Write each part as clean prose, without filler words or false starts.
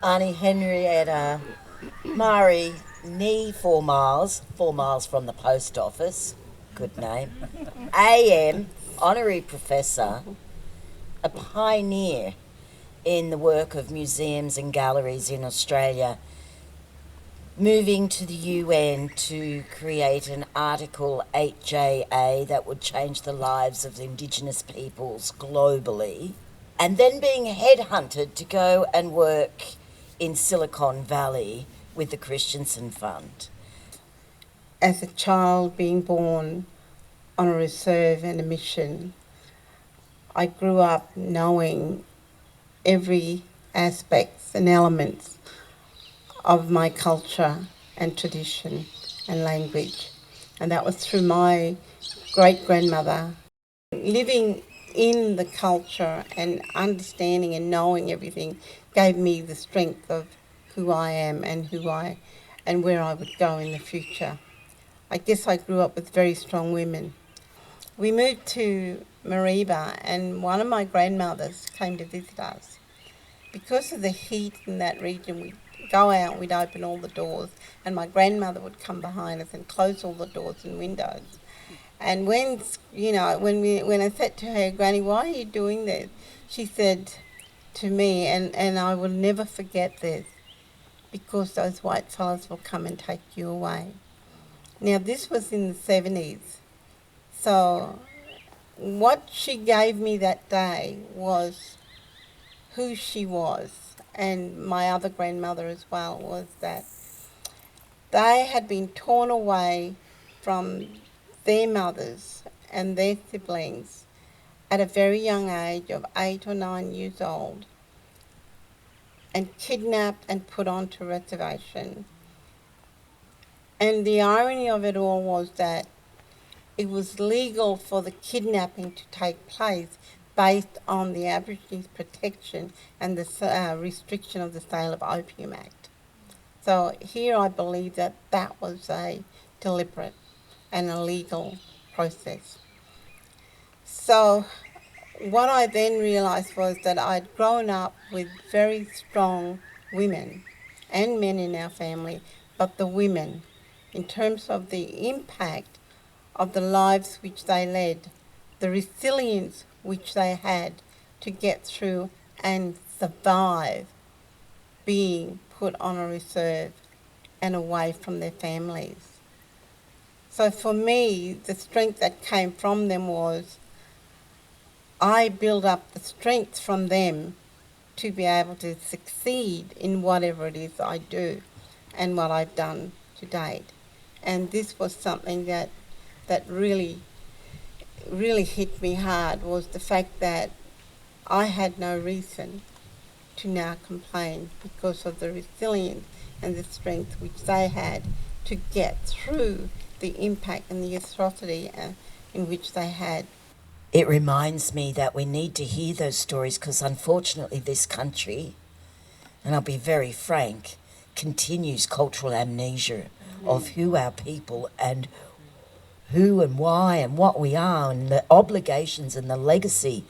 Auntie Henrietta, Murray, knee 4 miles from the post office, good name, AM, honorary professor, a pioneer in the work of museums and galleries in Australia, moving to the UN to create an Article 8JA that would change the lives of Indigenous peoples globally, and then being headhunted to go and work in Silicon Valley with the Christensen Fund. As a child being born on a reserve and a mission, I grew up knowing every aspect and elements of my culture and tradition and language. And that was through my great-grandmother. Living in the culture and understanding and knowing everything gave me the strength of who I am and and where I would go in the future. I guess I grew up with very strong women. We moved to Mareeba and one of my grandmothers came to visit us. Because of the heat in that region, we'd go out, we'd open all the doors, and my grandmother would come behind us and close all the doors and windows. And when I said to her, Granny, why are you doing this? She said to me, and I will never forget this, because those white fellas will come and take you away. Now, this was in the 70s. So what she gave me that day was who she was, and my other grandmother as well, was that they had been torn away from their mothers and their siblings at a very young age of 8 or 9 years old and kidnapped and put onto reservation. And the irony of it all was that it was legal for the kidnapping to take place based on the Aborigines Protection and the restriction of the sale of Opium Act. So here I believe that that was a deliberate and a legal process. So what I then realised was that I'd grown up with very strong women and men in our family, but the women, in terms of the impact of the lives which they led, the resilience which they had to get through and survive being put on a reserve and away from their families. So for me, the strength that came from them was I build up the strength from them to be able to succeed in whatever it is I do and what I've done to date. And this was something that really hit me hard, was the fact that I had no reason to now complain because of the resilience and the strength which they had to get through the impact and the atrocity in which they had. It reminds me that we need to hear those stories because unfortunately this country, and I'll be very frank, continues cultural amnesia of who our people and who and why and what we are, and the obligations and the legacy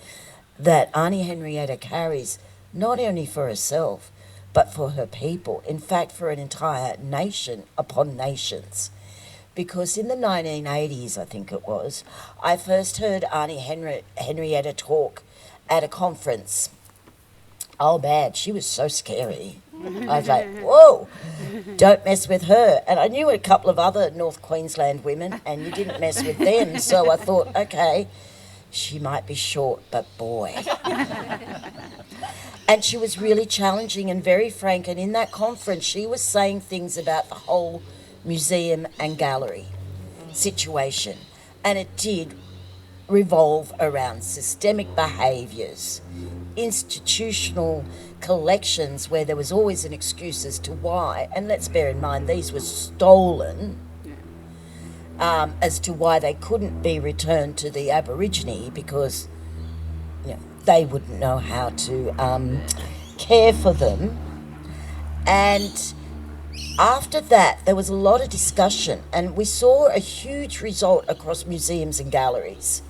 that Auntie Henrietta carries, not only for herself, but for her people, in fact for an entire nation upon nations. Because in the 1980s, I think it was, I first heard Auntie Henrietta talk at a conference. Oh, bad. She was so scary. I was like, whoa, don't mess with her. And I knew a couple of other North Queensland women, and you didn't mess with them. So I thought, okay, she might be short, but boy. And she was really challenging and very frank. And in that conference, she was saying things about the whole museum and gallery situation. And it did revolve around systemic behaviours, institutional collections where there was always an excuse as to why, and let's bear in mind these were stolen, as to why they couldn't be returned to the Aborigine because they wouldn't know how to care for them. And after that, there was a lot of discussion, and we saw a huge result across museums and galleries.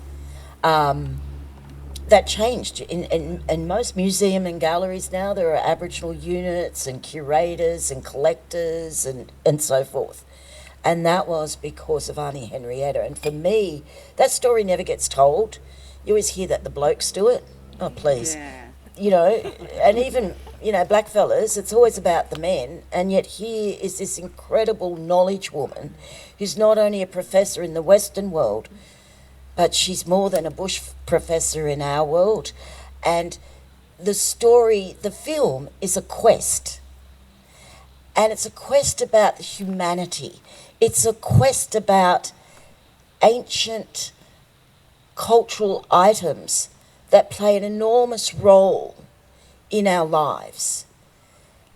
that changed. In most museum and galleries now, there are Aboriginal units and curators and collectors and so forth. And that was because of Auntie Henrietta. And for me, that story never gets told. You always hear that the blokes do it. Oh, please. Yeah. You know, and even, you know, black fellas, it's always about the men. And yet here is this incredible knowledge woman who's not only a professor in the Western world, but she's more than a bush professor in our world. And the story, the film, is a quest. And it's a quest about humanity. It's a quest about ancient cultural items that play an enormous role in our lives.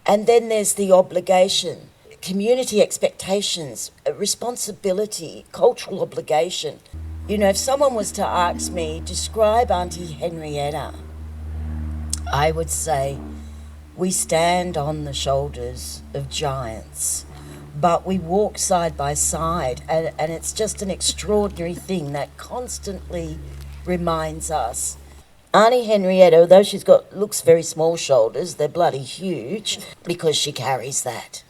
And then there's the obligation, community expectations, responsibility, cultural obligation. You know, if someone was to ask me, describe Auntie Henrietta, I would say we stand on the shoulders of giants, but we walk side by side, and it's just an extraordinary thing that constantly reminds us. Auntie Henrietta, although looks very small shoulders, they're bloody huge because she carries that.